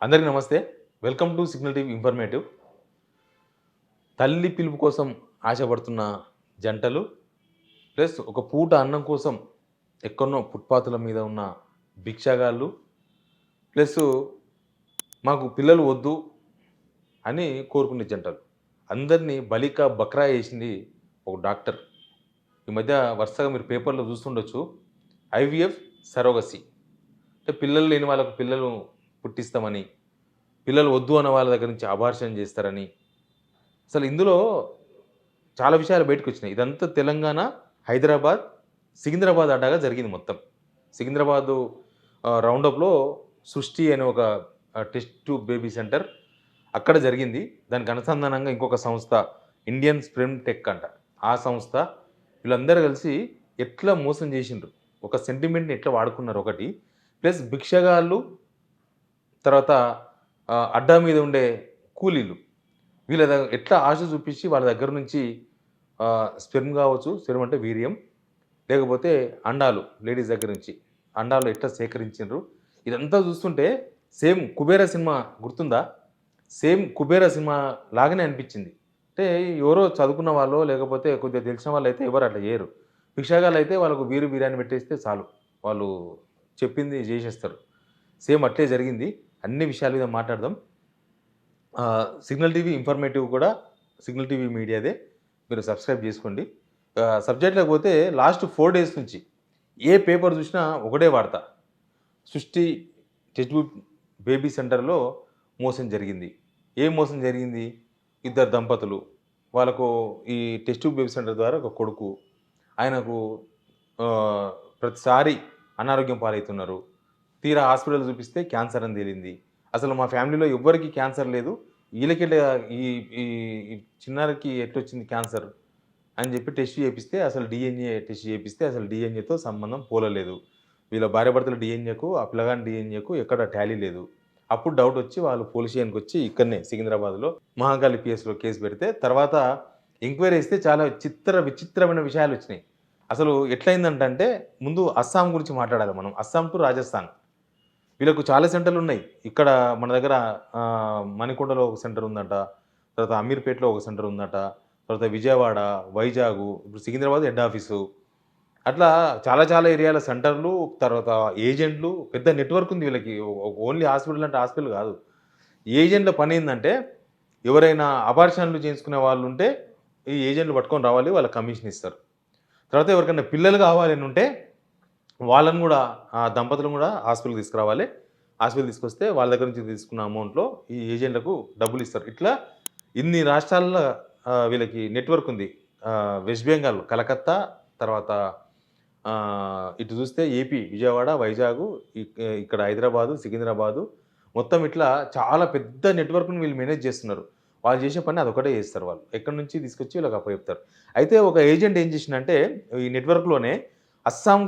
అందరికీ నమస్తే. Welcome to signal TV informative. తల్లి పిలుపు కోసం ఆశపడుతున్న జంటలు, ప్లస్ ఒక పూట అన్నం కోసం ఎక్కడనో ఫుట్‌పాత్‌ల మీద ఉన్న భిక్షగాళ్ళు, ప్లస్సు మాకు పిల్లలు వద్దు అని కోరుకునే జంటలు. అందరిని బక్రా చేసింది ఒక డాక్టర్. ఈ మధ్య వరుసగా మీరు పేపర్‌లో చూస్తుండొచ్చు. IVF surrogacy. అంటే పిల్లలు లేని వాళ్ళకు పిల్లలు పుట్టిస్తామని, పిల్లలు వద్దు అన్న వాళ్ళ దగ్గర నుంచి అబార్షన్ చేస్తారని, అసలు ఇందులో చాలా విషయాలు బయటకొచ్చినాయి. ఇదంతా తెలంగాణ, హైదరాబాద్, సికింద్రాబాద్ అడ్డాగా జరిగింది మొత్తం. సికింద్రాబాదు రౌండప్‌లో సృష్టి అనే ఒక టెస్ట్ ట్యూబ్ బేబీ సెంటర్ అక్కడ జరిగింది. దానికి అనుసంధానంగా ఇంకొక సంస్థ ఇండియన్ స్పెర్మ్ టెక్ అంట. ఆ సంస్థ వీళ్ళందరూ కలిసి ఎట్లా మోసం చేసిండ్రు. ఒక సెంటిమెంట్‌ని ఎట్లా వాడుకున్నారు ఒకటి. ప్లస్ భిక్షగాళ్ళు, తర్వాత అడ్డా మీద ఉండే కూలీలు. వీళ్ళ ఎట్లా ఆశ చూపించి వాళ్ళ దగ్గర నుంచి స్పెర్మ్ కావచ్చు, స్పెర్మ్ అంటే వీర్యం, లేకపోతే అండాలు లేడీస్ దగ్గర నుంచి. అండాలు ఎట్లా సేకరించిండ్రు. ఇదంతా చూస్తుంటే సేమ్ 'కుబేర' సినిమా గుర్తుందా? సేమ్ 'కుబేర' సినిమా లాగానే అనిపించింది. అంటే ఎవరో చదువుకున్న వాళ్ళో, లేకపోతే కొద్దిగా తెలిసిన వాళ్ళైతే ఎవరు అట్లా చేయరు. భిక్షగాళ్ళైతే వాళ్ళకు బిర్యానీ పెట్టేస్తే చాలు. వాళ్ళు చెప్పింది చేసేస్తారు. సేమ్ అట్లే జరిగింది. అన్ని విషయాల మీద మాట్లాడదాం. సిగ్నల్ టీవీ ఇన్ఫర్మేటివ్ కూడా సిగ్నల్ టీవీ మీడియాదే. మీరు సబ్స్క్రైబ్ చేసుకోండి. సబ్జెక్ట్‌లోకి పోతే లాస్ట్ 4 డేస్ నుంచి ఏ పేపర్ చూసినా ఒకటే వార్త. సృష్టి టెక్స్ట్ బుక్ బేబీ సెంటర్‌లో మోసం జరిగింది. ఏం మోసం జరిగింది? ఇద్దరు దంపతులు. వాళ్ళకు ఈ టెస్ట్ ట్యూబ్ బేబీ సెంటర్ ద్వారా ఒక కొడుకు. ఆయనకు ప్రతిసారి అనారోగ్యం పాలైతున్నారు. తీరా హాస్పిటల్‌లో చూపిస్తే క్యాన్సర్ అని తేలింది. అసలు మా ఫ్యామిలీలో ఎవ్వరికీ క్యాన్సర్ లేదు. ఈళ్ళకెట్లా ఈ ఈ ఈ చిన్నారికి ఎట్లొచ్చింది క్యాన్సర్ అని చెప్పి టెస్ట్ చేపిస్తే అసలు డీఎన్ఏ టెస్ట్ చేపిస్తే అసలు డీఎన్ఏతో సంబంధం పోలలేదు. వీళ్ళ భార్యాభర్తల డీఎన్ఏకు, ఆ పిల్లగాని డీఎన్ఏకు ఎక్కడ టాలీ లేదు. అప్పుడు డౌటొచ్చి వాళ్ళు పోలీస్ స్టేషన్‌కొచ్చి ఇక్కడనే సికింద్రాబాద్‌లో మహంకాళి పీఎస్‌లో కేస్ పెడితే తర్వాత ఎంక్వైరీ చేస్తే చాలా విచిత్రమైన విషయాలొచ్చినాయి. అసలు ఎట్లయిందంటే ముందు అస్సాం గురించి మాట్లాడాలి మనం. అస్సాం టు రాజస్థాన్. వీళ్ళకు చాలా సెంటర్‌లున్నాయి. ఇక్కడ మన దగ్గర మణికొండలో ఒక సెంటర్ ఉందంట. తర్వాత అమీర్‌పేట్‌లో ఒక సెంటర్ ఉందట. తర్వాత విజయవాడ, వైజాగు, ఇప్పుడు సికింద్రాబాద్ హెడ్ ఆఫీసు. అట్లా చాలా చాలా ఏరియాల సెంటర్లు, తర్వాత ఏజెంట్లు, పెద్ద నెట్‌వర్క్ ఉంది వీళ్ళకి. ఓన్లీ హాస్పిటల్ అంటే హాస్పిటల్ కాదు. ఏజెంట్ల పనేందంటే ఎవరైనా అబార్షన్‌లు చేయించుకునే వాళ్ళుంటే ఈ ఏజెంట్‌లు పట్టుకొని రావాలి. వాళ్ళకి కమిషన్ ఇస్తారు. తర్వాత ఎవరికైనా పిల్లలు కావాలనుంటే వాళ్ళని గూడా ఆ దంపతులను గూడా హాస్పిటల్‌కి తీసుకురావాలి. హాస్పిటల్‌కి తీసుకొస్తే వాళ్ళ దగ్గర నుంచి తీసుకున్న అమౌంట్‌లో ఈ ఏజెంట్‌లకు డబ్బులిస్తారు. ఇట్లా ఇన్ని రాష్ట్రాల్లో వీళ్ళకి నెట్‌వర్క్ ఉంది. వెస్ట్ బెంగాల్, కలకత్తా, తర్వాత ఇటు చూస్తే ఏపీ, విజయవాడ, వైజాగు, ఇక్కడ హైదరాబాదు, సికింద్రాబాదు, మొత్తం ఇట్లా చాలా పెద్ద నెట్‌వర్క్‌ని వీళ్ళు మేనేజ్ చేస్తున్నారు. వాళ్ళు చేసే పని అదొక్కటే చేస్తారు వాళ్ళు. ఎక్కడి నుంచి తీసుకొచ్చి వీళ్ళకి అప్పచెప్తారు. అయితే ఒక ఏజెంట్ ఏం చేసిండంటే ఈ నెట్‌వర్క్‌లోనే అస్సాం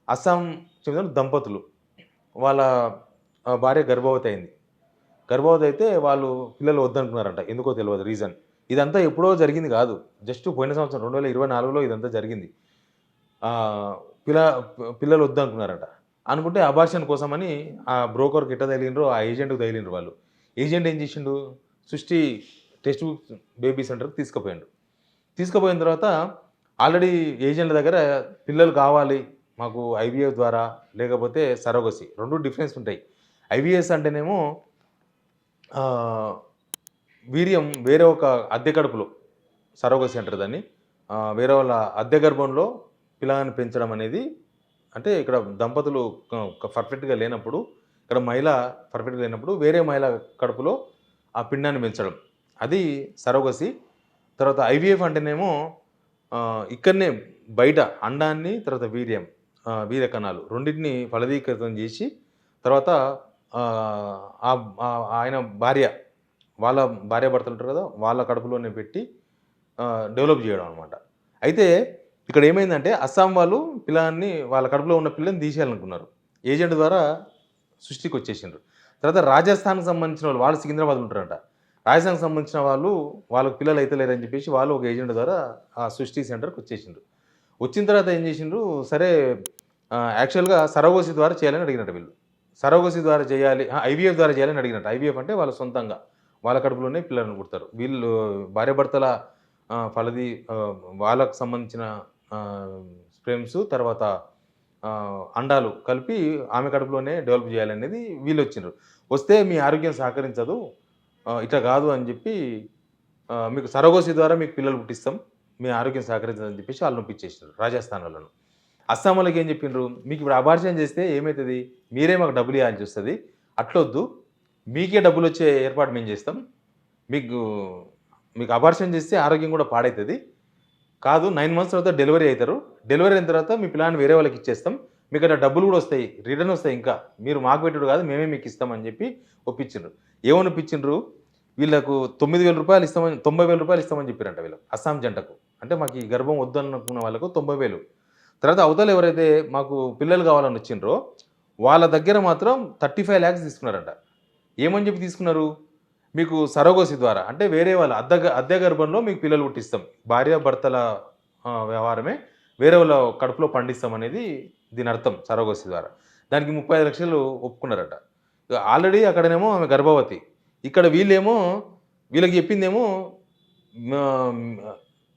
అస్సాం చెందిన దంపతులు. వాళ్ళ భార్య గర్భవతి అయింది. గర్భవతి అయితే వాళ్ళు పిల్లలు వద్దనుకున్నారంట. ఎందుకో తెలవదు రీజన్. ఇదంతా ఎప్పుడో జరిగింది గాదు. జస్ట్ పోయిన సంవత్సరం 2024లో ఇదంతా జరిగింది. ఆహ్, పిల్ల పిల్లలు వద్దనుకున్నారట. అనుకుంటే అబార్షన్ కోసమని ఆ బ్రోకర్‌కి ఎట్ట తగిలిండ్రో ఆ ఏజెంట్‌కి తగిలిండ్రు వాళ్ళు. ఏజెంట్ ఏం చేసిండు? సృష్టి టెస్ట్ బుక్ బేబీ సెంటర్‌కి తీసుకుపోయిండు. తీసుకుపోయిన తర్వాత ఆల్రెడీ ఏజెంట్ల దగ్గర పిల్లలు కావాలి మాకు ఐవీఎఫ్ ద్వారా, లేకపోతే సరోగసీ 2 డిఫరెన్స్ ఉంటాయి. ఐవీఎస్ అంటేనేమో ఆహ్, వీర్యం వేరే ఒక అద్దె కడుపులో సరోగసీ అంటారు దాన్ని. వేరే వాళ్ళ అద్దె గర్భంలో పిల్లగాన్ని పెంచడం అనేది అంటే ఇక్కడ దంపతులు పర్ఫెక్ట్‌గా లేనప్పుడు, ఇక్కడ మహిళ పర్ఫెక్ట్‌గా లేనప్పుడు వేరే మహిళ కడుపులో ఆ పిండాన్ని పెంచడం. అది సరోగసీ. తర్వాత ఐవీఎఫ్ అంటేనేమో ఇక్కడనే బయట అండాన్ని, తర్వాత వీర్య కణాలు రెండిటిని ఫలదీకృతం చేసి తర్వాత ఆయన వాళ్ళ భార్యాభర్తలు ఉంటారు కదా! వాళ్ళ కడుపులోనే పెట్టి డెవలప్ చేయడం అనమాట. అయితే ఇక్కడ ఏమైందంటే అస్సాం వాళ్ళు పిల్లాడిని వాళ్ళ కడుపులో ఉన్న పిల్లని తీసేయాలనుకున్నారు. ఏజెంట్ ద్వారా సృష్టికొచ్చేసిండ్రు. తర్వాత రాజస్థాన్‌కి సంబంధించిన వాళ్ళు సికింద్రాబాద్‌లో ఉంటారంట. రాజస్థాన్‌కి సంబంధించిన వాళ్ళు వాళ్ళకి పిల్లలు అయితలేరని చెప్పేసి వాళ్ళు ఒక ఏజెంట్ ద్వారా ఆ సృష్టి సెంటర్‌కి వచ్చేసిండ్రు. వచ్చిన తర్వాత ఏం చేసిండ్రు, సరే యాక్చువల్‌గా సరోగసీ ద్వారా చేయాలని అడిగినట్టు వీళ్ళు. సరోగసీ ద్వారా చేయాలి, ఐవీఎఫ్ ద్వారా చేయాలని అడిగినట్టు. ఐవీఎఫ్ అంటే వాళ్ళ సొంతంగా వాళ్ళ కడుపులోనే పిల్లలను పుడతారు. వీళ్ళు భార్యాభర్తల ఫలది వాళ్ళకు సంబంధించిన స్పెర్మ్స్ తర్వాత అండాలు కలిపి ఆమె కడుపులోనే డెవలప్ చేయాలనేది వీళ్ళొచ్చిండ్రు. వస్తే మీ ఆరోగ్యం సహకరించదు. ఇట్లా కాదు అని చెప్పి మీకు సరోగసీ ద్వారా మీకు పిల్లలు పుట్టిస్తాం. మీ ఆరోగ్యం సహకరించదని చెప్పేసి ఆళ్ళని ఒప్పించేసినారు రాజస్థాన్ వాళ్ళను. అస్సాం వాళ్ళకి ఏం చెప్పిండ్రు, మీకు ఇప్పుడు అబార్షన్ చేస్తే ఏమైతది? మీరే మాకు డబ్బులు ఇయ్యాల్సి వస్తది. అట్లొద్దు. మీకే డబ్బులొచ్చే ఏర్పాటు మేము చేస్తాం. మీకు మీకు అబార్షన్ చేస్తే ఆరోగ్యం కూడా పాడైతది. కాదు 9 మంత్స్ తర్వాత డెలివరీ అయితారు. డెలివరీ అయిన తర్వాత మీ పిల్లాడిని వేరే వాళ్ళకి ఇచ్చేస్తాం. మీకట డబ్బులు కూడా వస్తాయి. రిటర్న్ వస్తాయి ఇంకా. మీరు మాకు పెట్టుడు కాదు మేమే మీకు ఇస్తామని చెప్పి ఒప్పించిండ్రు. ఏమని ఒప్పించిండ్రు? వీళ్ళకు రూ. 9,000 ఇస్తామని రూ. 90,000 ఇస్తామని చెప్పారంట వీళ్ళకి. అస్సాం జంటకు. అంటే మాకు ఈ గర్భం వద్దనుకున్న వాళ్ళకు 90,000. తర్వాత అవతల ఎవరైతే మాకు పిల్లలు కావాలని వచ్చిండ్రో వాళ్ళ దగ్గర మాత్రం 35 lakhs తీసుకున్నారంట. ఏమని చెప్పి తీసుకున్నారు? మీకు సరోగసీ ద్వారా అంటే వేరే వాళ్ళ అద్దె గర్భంలో మీకు పిల్లలు పుట్టిస్తాం. భార్యాభర్తల వ్యవహారమే వేరే వాళ్ళ కడుపులో పండిస్తామనేది దీని అర్థం సరోగసీ ద్వారా. దానికి 35 లక్షలు ఒప్పుకున్నారట. ఆల్రెడీ అక్కడనేమో ఆమె గర్భవతి. ఇక్కడ వీళ్ళేమో వీళ్ళకి చెప్పిందేమో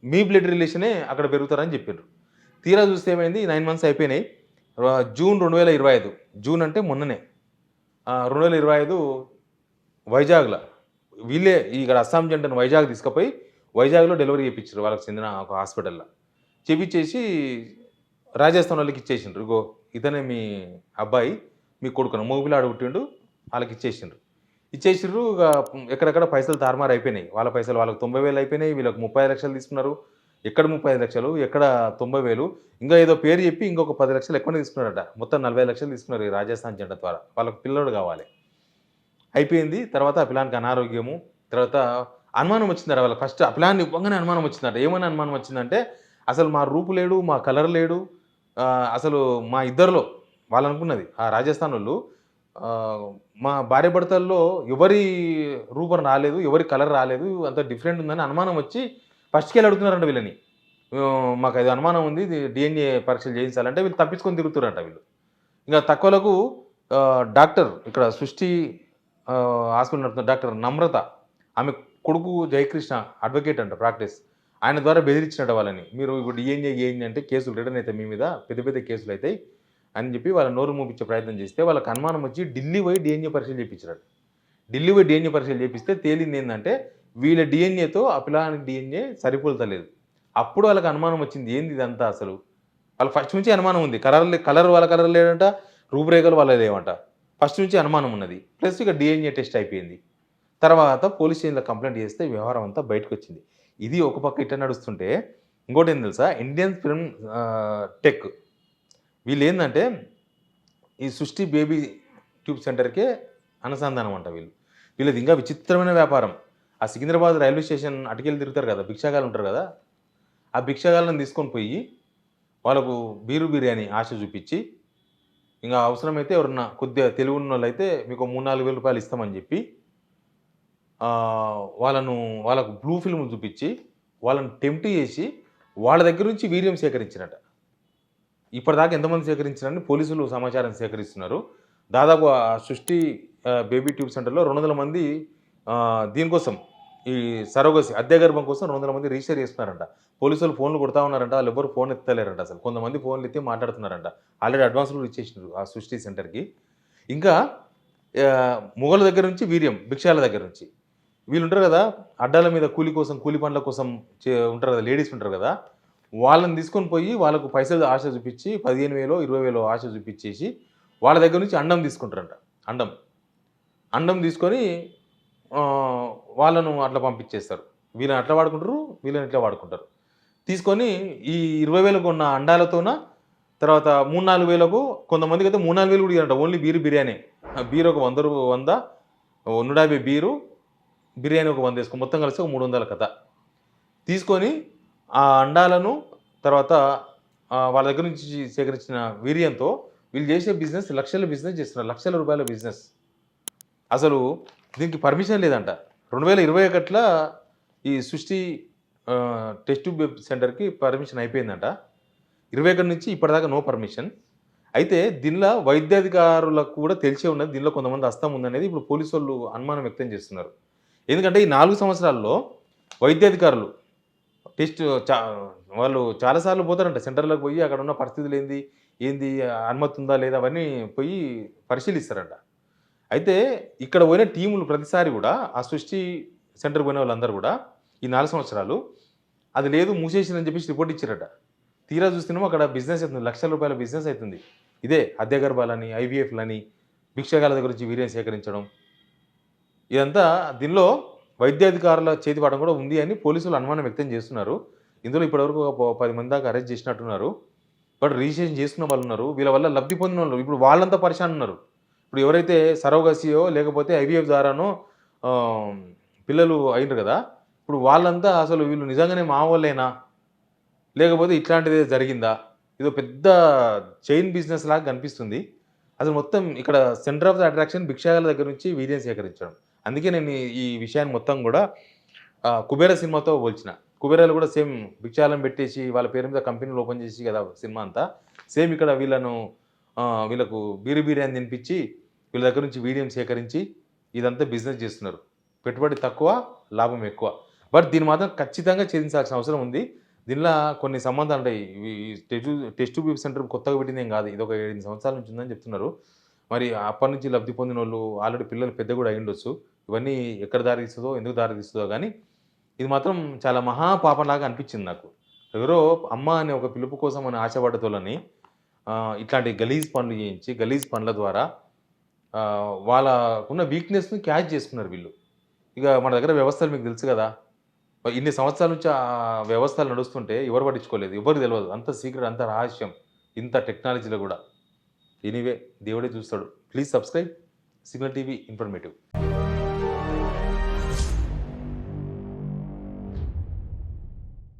మీ బ్లడ్ రిలేషనే అక్కడ పెరుగుతారని చెప్పిండ్రు. తీరా చూస్తే ఏమైంది 9 మంత్స్ అయిపోయినాయి. జూన్ 2025 జూన్ అంటే మొన్ననే 2025 వైజాగ్‌ల వీళ్ళే ఇక్కడ అస్సాం జంటను వైజాగ్ తీసుకుపోయి వైజాగ్‌లో డెలివరీ చేపించారు వాళ్ళకి చెందిన ఒక హాస్పిటల్‌లో. చేపించేసి రాజస్థాన్ వాళ్ళకి ఇచ్చేసిండ్రు. ఇగో ఇతనే మీ అబ్బాయి, మీ కొడుకును మగపిల్లాడు పుట్టిండు వాళ్ళకి ఇచ్చేసిండ్రు. ఇచ్చేసిర్రు. ఇక ఎక్కడెక్కడ పైసలు తారుమారు అయిపోయినాయి. వాళ్ళ పైసలు వాళ్ళకి 90,000 అయిపోయినాయి. వీళ్ళకి 35 లక్షలు తీసుకున్నారు. ఎక్కడ 35 లక్షలు, ఎక్కడ 90,000 ఇంకా ఏదో పేరు చెప్పి ఇంకొక 10 లక్షలు ఎక్కువనే తీసుకున్నారట. మొత్తం 40 లక్షలు తీసుకున్నారు ఈ రాజస్థాన్ జంట ద్వారా. వాళ్ళకి పిల్లోడు కావాలి. అయిపోయింది. తర్వాత ఆ పిల్లానికి అనారోగ్యము, తర్వాత అనుమానం వచ్చిందట వాళ్ళకి. ఫస్ట్ ఆ పిల్లాన్ని ఇవ్వంగానే అనుమానం వచ్చిందట. ఏమని అనుమానం వచ్చిందంటే, అసలు మా రూపు లేడు, మా కలర్ లేడు, అసలు మా ఇద్దరిలో వాళ్ళు అనుకున్నది ఆ రాజస్థానోళ్ళు మా భార్యాభర్తల్లో ఎవరి రూపం రాలేదు, ఎవరి కలర్ రాలేదు, అంత డిఫరెంట్ ఉందని అనుమానం వచ్చి ఫస్ట్‌కెళ్ళి అడుగుతున్నారంట వీళ్ళని. మాకు అది అనుమానం ఉంది. ఇది డీఎన్ఏ పరీక్షలు చేయించాలంటే వీళ్ళు తప్పించుకొని తిరుగుతుర్రంట వీళ్ళు. ఇంక తక్కువలకు డాక్టర్ ఇక్కడ సృష్టి హాస్పిటల్ నడుపుతున్న డాక్టర్ నమ్రత, ఆమె కొడుకు జయకృష్ణ అడ్వకేట్ అంట ప్రాక్టీస్. ఆయన ద్వారా బెదిరించినట వాళ్ళని. మీరు ఇప్పుడు డీఎన్ఏ గీఎన్ఏ అంటే కేసులు రిటర్న్ అవుతాయి మీ మీద, పెద్ద పెద్ద కేసులు అవుతాయి అని చెప్పి వాళ్ళ నోరు మూపించే ప్రయత్నం చేస్తే వాళ్ళకి అనుమానం వచ్చి ఢిల్లీ పోయి డీఎన్ఏ పరీక్షలు చేయించారట. ఢిల్లీ పోయి డీఎన్ఏ పరీక్షలు చేపిస్తే తేలింది ఏంటంటే వీళ్ళ డీఎన్ఏతో ఆ పిల్లానికి డీఎన్ఏ సరిపోతలేదు. అప్పుడు వాళ్ళకి అనుమానం వచ్చింది ఏంది ఇదంతా అసలు. వాళ్ళకి ఫస్ట్ నుంచి అనుమానం ఉంది. కలర్ వాళ్ళ కలర్ లేదంట, రూపురేఖలు వాళ్ళ లేవంట. ఫస్ట్ నుంచి అనుమానం ఉన్నది. ప్లస్ ఇక డీఎన్ఏ టెస్ట్ అయిపోయింది. తర్వాత పోలీస్ స్టేషన్‌లో కంప్లెయింట్ చేస్తే వ్యవహారం అంతా బయటకొచ్చింది. ఇది ఒక పక్క ఇట్లా నడుస్తుంటే ఇంకోటేం తెలుసా? ఇండియన్ ఫిల్మ్ టెక్ వీళ్ళేందంటే ఈ సృష్టి బేబీ ట్యూబ్ సెంటర్‌కే అనుసంధానం అంట వీళ్ళు. వీళ్ళది ఇంకా విచిత్రమైన వ్యాపారం. ఆ సికింద్రాబాద్ రైల్వే స్టేషన్ అటుకెళ్ళి తిరుగుతారు కదా! భిక్షగాళ్ళు ఉంటారు కదా! ఆ భిక్షగాళ్ళని తీసుకొని పోయి వాళ్ళకు బిర్యానీ ఆశ చూపించి, ఇంక అవసరమైతే ఎవరన్నా కొద్దిగా తెలివున్నోళ్ళైతే మీకు రూ. 3, 4,000 ఇస్తామని చెప్పి వాళ్ళకు బ్లూ ఫిల్మ్ చూపించి, వాళ్ళని టెంప్ట్ చేసి, వాళ్ళ దగ్గర నుంచి వీర్యం సేకరించినట. ఇప్పటిదాకా ఎంతమంది సేకరించినారని పోలీసులు సమాచారం సేకరిస్తున్నారు. దాదాపు ఆ సృష్టి బేబీ ట్యూబ్ సెంటర్‌లో 200 మంది దీనికోసం ఈ సరోగసీ అద్దె గర్భం కోసం 200 మంది రిజిస్టర్ చేసుకున్నారంట. పోలీసులు ఫోన్‌లు కొడతా ఉన్నారంట. వాళ్ళెవ్వరు ఫోన్ ఎత్తలేరంట అసలు. కొంతమంది ఫోన్‌లు ఎత్తి మాట్లాడుతున్నారంట. ఆల్రెడీ అడ్వాన్స్ కూడా ఇచ్చేసినారు ఆ సృష్టి సెంటర్‌కి. ఇంకా మొగోళ్ళ దగ్గర నుంచి వీర్యం, భిక్షాల దగ్గర నుంచి. వీళ్ళుంటారు కదా! అడ్డాల మీద కూలి కోసం, కూలి పనుల కోసం ఉంటారు కదా! లేడీస్ ఉంటారు కదా! వాళ్ళని తీసుకొని పోయి వాళ్ళకు పైసలు ఆశ చూపించి 15,000 20,000 ఆశ చూపించేసి వాళ్ళ దగ్గర నుంచి అండం తీసుకుంటారంట. అండం తీసుకొని వాళ్ళను అట్లా పంపించేస్తారు. వీళ్ళని అట్లా వాడుకుంటారు, వీళ్ళని ఇట్లా వాడుకుంటారు. తీసుకొని ఈ 20,000 కొన్న అండాలతోన తర్వాత 3, 4,000కు కొంతమందికైతే 3, 4,000 కూడా ఇయ్యరంట. ఓన్లీ బిర్యానీ. బీర్ ఒక 100 150 బిర్యానీ ఒక 100 ఏసుకో మొత్తం కలిసి ఒక 300 కథ. తీసుకొని ఆ అండాలను తర్వాత వాళ్ళ దగ్గర నుంచి సేకరించిన వీర్యంతో వీళ్ళు చేసే బిజినెస్ లక్షల బిజినెస్ చేస్తున్నారు. లక్షల రూపాయల బిజినెస్. అసలు దీనికి పర్మిషన్ లేదంట. 2021 ఈ సృష్టి టెస్ట్ ట్యూబ్ సెంటర్‌కి పర్మిషన్ అయిపోయిందంట. 21 నుంచి ఇప్పటిదాకా నో పర్మిషన్. అయితే దీనిలో వైద్యాధికారులకు కూడా తెలిసే ఉన్నది. దీనిలో కొంతమంది హస్తం ఉందనేది ఇప్పుడు పోలీసోళ్ళు అనుమానం వ్యక్తం చేస్తున్నారు. ఎందుకంటే ఈ 4 సంవత్సరాల్లో వైద్యాధికారులు టెస్ట్ చా వాళ్ళు చాలా సార్లు పోతారంట సెంటర్‌లోకి పోయి అక్కడున్న పరిస్థితులేంది, ఏంది అనుమతి ఉందా లేదా అవన్నీ పోయి పరిశీలిస్తారంట. అయితే ఇక్కడ పోయిన టీములు ప్రతిసారి గూడా ఆ సృష్టి సెంటర్‌కి పోయిన వాళ్ళందరూ గూడా ఈ 4 సంవత్సరాలు అది లేదు మూసేసిందని చెప్పేసి రిపోర్ట్ ఇచ్చిర్రట. తీరా చూస్తేనేమో అక్కడ బిజినెస్ అయితుంది. లక్షల రూపాయల బిజినెస్ అయితుంది. ఇదే హత్య గర్భాలని, ఐవీఎఫ్‌లని, భిక్షగాల దగ్గర నుంచి వీర్యం సేకరించడం. ఇదంతా దీనిలో వైద్యాధికారుల చేతివాటం కూడా ఉంది అని పోలీసులు అనుమానం వ్యక్తం చేస్తున్నారు. ఇందులో ఇప్పటివరకు ఒక 10 మంది దాకా అరెస్ట్ చేసినట్టున్నారు. బట్ రిజిస్ట్రేషన్ చేసుకున్న వాళ్ళున్నారు. వీళ్ళ వల్ల లబ్ధి పొందినోళ్ళు ఇప్పుడు వాళ్ళంతా పరేషాన్ ఉన్నారు. ఇప్పుడు ఎవరైతే సరోగసియో లేకపోతే ఐవీఎఫ్ ద్వారానో ఆహ్, పిల్లలు అయిండ్రు గదా! ఇప్పుడు వాళ్ళంతా అసలు వీళ్ళు నిజంగానే మా వోళ్ళేనా? లేకపోతే ఇట్లాంటిదే జరిగిందా? ఇదో పెద్ద చైన్ బిజినెస్ లాగా కనిపిస్తుంది. అసలు మొత్తం ఇక్కడ సెంటర్ ఆఫ్ ద అట్రాక్షన్ భిక్షగాల దగ్గర నుంచి వీర్యం సేకరించడం. అందుకే నేను ఈ విషయాన్ని మొత్తం గూడా 'కుబేర' సినిమాతో పోల్చిన. 'కుబేరా'లో కూడా సేమ్ భిక్షాలను పెట్టేసి వాళ్ళ పేరు మీద కంపెనీలు ఓపెన్ చేసి కదా సినిమా అంతా. సేమ్ ఇక్కడ వీళ్ళను వీళ్ళకు బీరు బిర్యానీ తినిపించి వీళ్ళ దగ్గర నుంచి వీర్యం సేకరించి ఇదంతా బిజినెస్ చేస్తున్నారు. పెట్టుబడి తక్కువ, లాభం ఎక్కువ. బట్ దీన్ని మాత్రం ఖచ్చితంగా ఛేదించాల్సిన అవసరం ఉంది. దీనిలో కొన్ని సంబంధాలుంటాయి. ఈ టెస్ట్ ట్యూబ్ సెంటర్ కొత్తగా పెట్టిందేం గాదు. ఇదొక 7, 8 సంవత్సరాల నుంచి ఉందని చెప్తున్నారు. మరి అప్పటినుంచి లబ్ధి పొందినోళ్ళు ఆల్రెడీ పిల్లలు పెద్ద గూడా అయ్యుండొచ్చు. ఇవన్నీ ఎక్కడ దారి తీస్తదో, ఎందుకు దారి తీస్తదో గానీ, ఇది మాత్రం చాలా మహా పాపంలాగా అనిపిచ్చింది నాకు. ఎవరో అమ్మ అనే ఒక పిలుపు కోసం అని ఆశపడ్డతోళ్ళని ఇట్లాంటి గలీజ్ పనులు చేయించి, గలీజ్ పనుల ద్వారా వాళ్ళకున్న వీక్‌నెస్‌ని క్యాచ్ చేసుకున్నారు వీళ్ళు. ఇక మన దగ్గర వ్యవస్థలు మీకు తెలుసు గదా! ఇన్ని సంవత్సరాల నుంచి ఆ వ్యవస్థలు నడుస్తుంటే ఎవరు పట్టించుకోలేదు. ఎవరికీ తెలవదు. అంత సీక్రెట్, అంత రహస్యం. ఇంత టెక్నాలజీలో గూడా. ఎనీవే దేవుడే చూస్తాడు. Please subscribe signal TV informative.